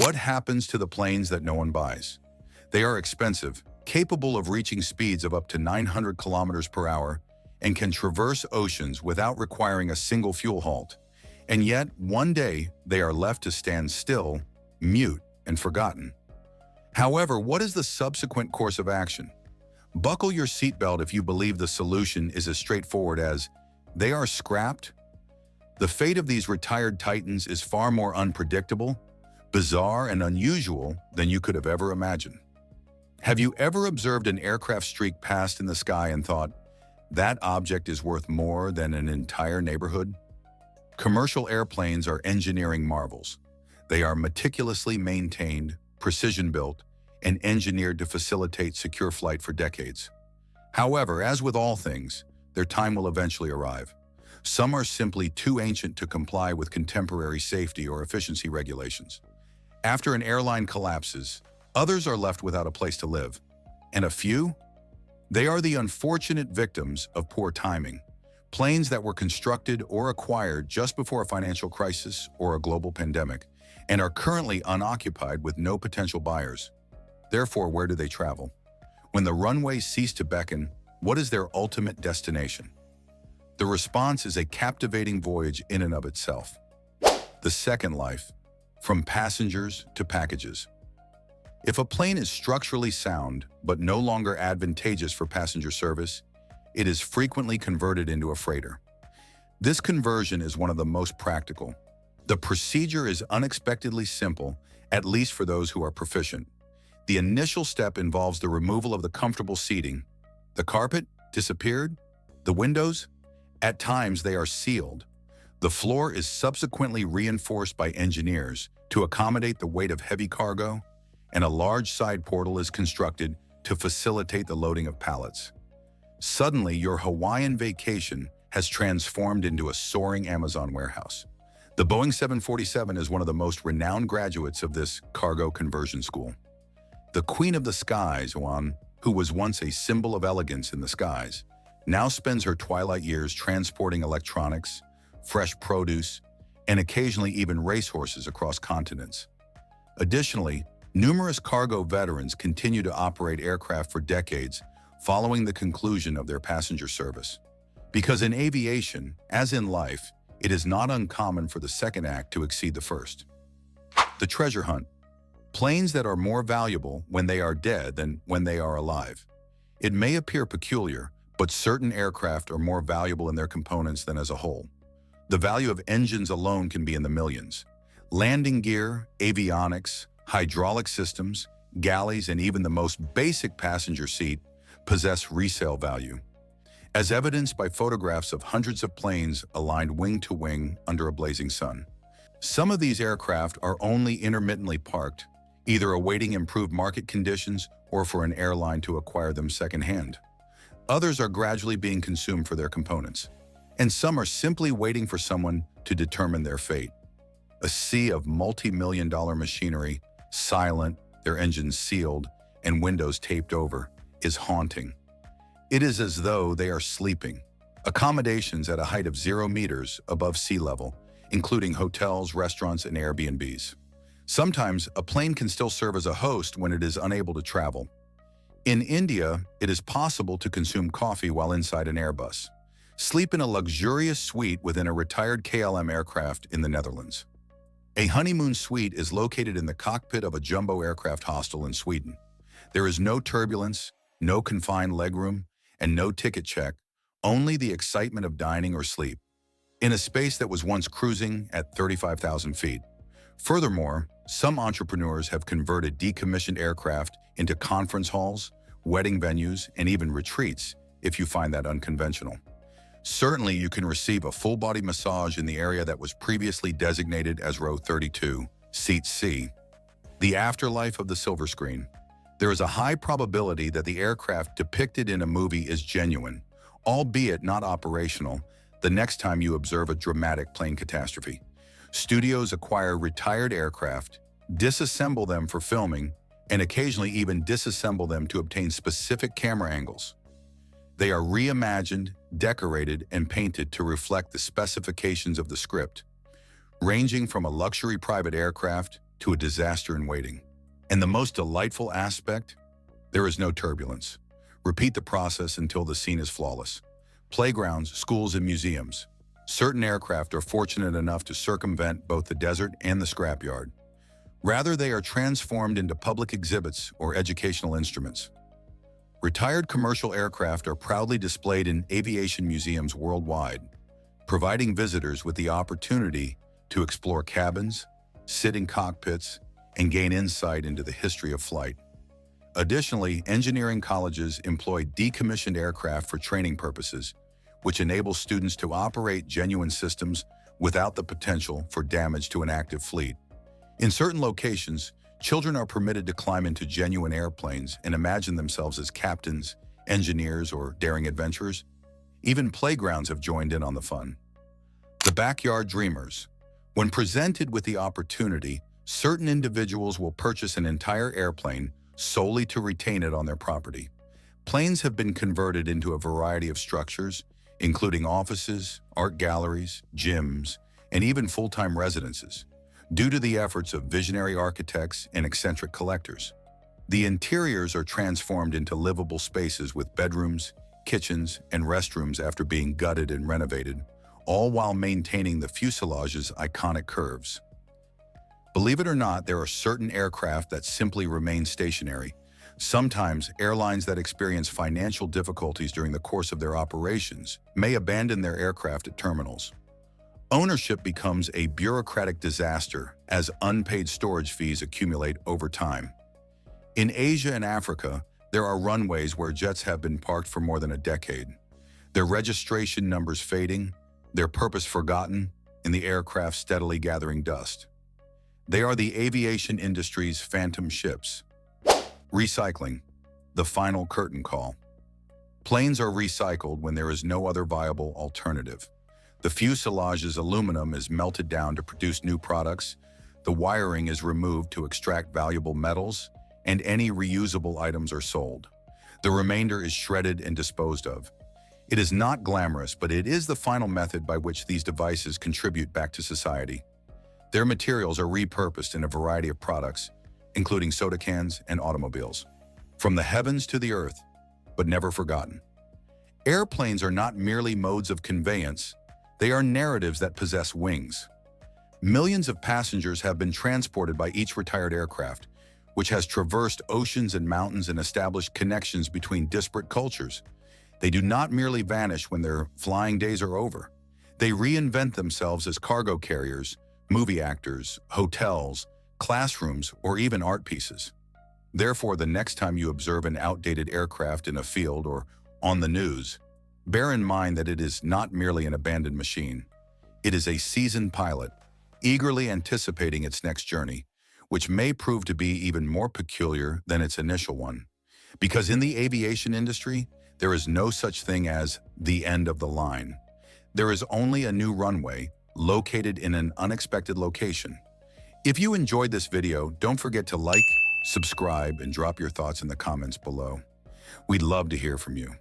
What happens to the planes that no one buys? They are expensive, capable of reaching speeds of up to 900 kilometers per hour, and can traverse oceans without requiring a single fuel halt. And yet, one day, they are left to stand still, mute, and forgotten. However, what is the subsequent course of action? Buckle your seatbelt if you believe the solution is as straightforward as they are scrapped. The fate of these retired titans is far more unpredictable, bizarre, and unusual than you could have ever imagined. Have you ever observed an aircraft streak past in the sky and thought, that object is worth more than an entire neighborhood? Commercial airplanes are engineering marvels. They are meticulously maintained, precision-built, and engineered to facilitate secure flight for decades. However, as with all things, their time will eventually arrive. Some are simply too ancient to comply with contemporary safety or efficiency regulations. After an airline collapses, others are left without a place to live. And a few? They are the unfortunate victims of poor timing. Planes that were constructed or acquired just before a financial crisis or a global pandemic, and are currently unoccupied with no potential buyers. Therefore, where do they travel? When the runways cease to beckon, what is their ultimate destination? The response is a captivating voyage in and of itself. The second life, from passengers to packages. If a plane is structurally sound but no longer advantageous for passenger service, it is frequently converted into a freighter. This conversion is one of the most practical. The procedure is unexpectedly simple, at least for those who are proficient. The initial step involves the removal of the comfortable seating. The carpet disappeared. The windows? At times they are sealed. The floor is subsequently reinforced by engineers to accommodate the weight of heavy cargo, and a large side portal is constructed to facilitate the loading of pallets. Suddenly, your Hawaiian vacation has transformed into a soaring Amazon warehouse. The Boeing 747 is one of the most renowned graduates of this cargo conversion school. The Queen of the Skies, who was once a symbol of elegance in the skies, now spends her twilight years transporting electronics, fresh produce, and occasionally even racehorses across continents. Additionally, numerous cargo veterans continue to operate aircraft for decades following the conclusion of their passenger service. Because in aviation, as in life, it is not uncommon for the second act to exceed the first. The treasure hunt. Planes that are more valuable when they are dead than when they are alive. It may appear peculiar, but certain aircraft are more valuable in their components than as a whole. The value of engines alone can be in the millions. Landing gear, avionics, hydraulic systems, galleys, and even the most basic passenger seat possess resale value. As evidenced by photographs of hundreds of planes aligned wing to wing under a blazing sun. Some of these aircraft are only intermittently parked, either awaiting improved market conditions or for an airline to acquire them secondhand. Others are gradually being consumed for their components, and some are simply waiting for someone to determine their fate. A sea of multi-million-dollar machinery, silent, their engines sealed, and windows taped over, is haunting. It is as though they are sleeping. Accommodations at a height of 0 meters above sea level, including hotels, restaurants, and Airbnbs. Sometimes, a plane can still serve as a host when it is unable to travel. In India, it is possible to consume coffee while inside an Airbus. Sleep in a luxurious suite within a retired KLM aircraft in the Netherlands. A honeymoon suite is located in the cockpit of a jumbo aircraft hostel in Sweden. There is no turbulence, no confined legroom, and no ticket check, only the excitement of dining or sleep, in a space that was once cruising at 35,000 feet. Furthermore, some entrepreneurs have converted decommissioned aircraft into conference halls, wedding venues, and even retreats, if you find that unconventional. Certainly, you can receive a full-body massage in the area that was previously designated as row 32, seat C. The afterlife of the silver screen. There is a high probability that the aircraft depicted in a movie is genuine, albeit not operational, the next time you observe a dramatic plane catastrophe. Studios acquire retired aircraft, disassemble them for filming, and occasionally even disassemble them to obtain specific camera angles. They are reimagined, decorated, and painted to reflect the specifications of the script, ranging from a luxury private aircraft to a disaster in waiting. And the most delightful aspect? There is no turbulence. Repeat the process until the scene is flawless. Playgrounds, schools, and museums. Certain aircraft are fortunate enough to circumvent both the desert and the scrapyard. Rather, they are transformed into public exhibits or educational instruments. Retired commercial aircraft are proudly displayed in aviation museums worldwide, providing visitors with the opportunity to explore cabins, sit in cockpits, and gain insight into the history of flight. Additionally, engineering colleges employ decommissioned aircraft for training purposes, which enables students to operate genuine systems without the potential for damage to an active fleet. In certain locations, children are permitted to climb into genuine airplanes and imagine themselves as captains, engineers, or daring adventurers. Even playgrounds have joined in on the fun. The backyard dreamers. When presented with the opportunity, certain individuals will purchase an entire airplane solely to retain it on their property. Planes have been converted into a variety of structures, including offices, art galleries, gyms, and even full-time residences, due to the efforts of visionary architects and eccentric collectors. The interiors are transformed into livable spaces with bedrooms, kitchens, and restrooms after being gutted and renovated, all while maintaining the fuselage's iconic curves. Believe it or not, there are certain aircraft that simply remain stationary. Sometimes, airlines that experience financial difficulties during the course of their operations may abandon their aircraft at terminals. Ownership becomes a bureaucratic disaster as unpaid storage fees accumulate over time. In Asia and Africa, there are runways where jets have been parked for more than a decade, their registration numbers fading, their purpose forgotten, and the aircraft steadily gathering dust. They are the aviation industry's phantom ships. Recycling, the final curtain call. Planes are recycled when there is no other viable alternative. The fuselage's aluminum is melted down to produce new products, the wiring is removed to extract valuable metals, and any reusable items are sold. The remainder is shredded and disposed of. It is not glamorous, but it is the final method by which these devices contribute back to society. Their materials are repurposed in a variety of products, including soda cans and automobiles. From the heavens to the earth, but never forgotten. Airplanes are not merely modes of conveyance, they are narratives that possess wings. Millions of passengers have been transported by each retired aircraft, which has traversed oceans and mountains and established connections between disparate cultures. They do not merely vanish when their flying days are over. They reinvent themselves as cargo carriers, movie actors, hotels, classrooms, or even art pieces. Therefore, the next time you observe an outdated aircraft in a field or on the news, bear in mind that it is not merely an abandoned machine. It is a seasoned pilot, eagerly anticipating its next journey, which may prove to be even more peculiar than its initial one. Because in the aviation industry, there is no such thing as the end of the line. There is only a new runway, located in an unexpected location. If you enjoyed this video, don't forget to like, subscribe, and drop your thoughts in the comments below. We'd love to hear from you.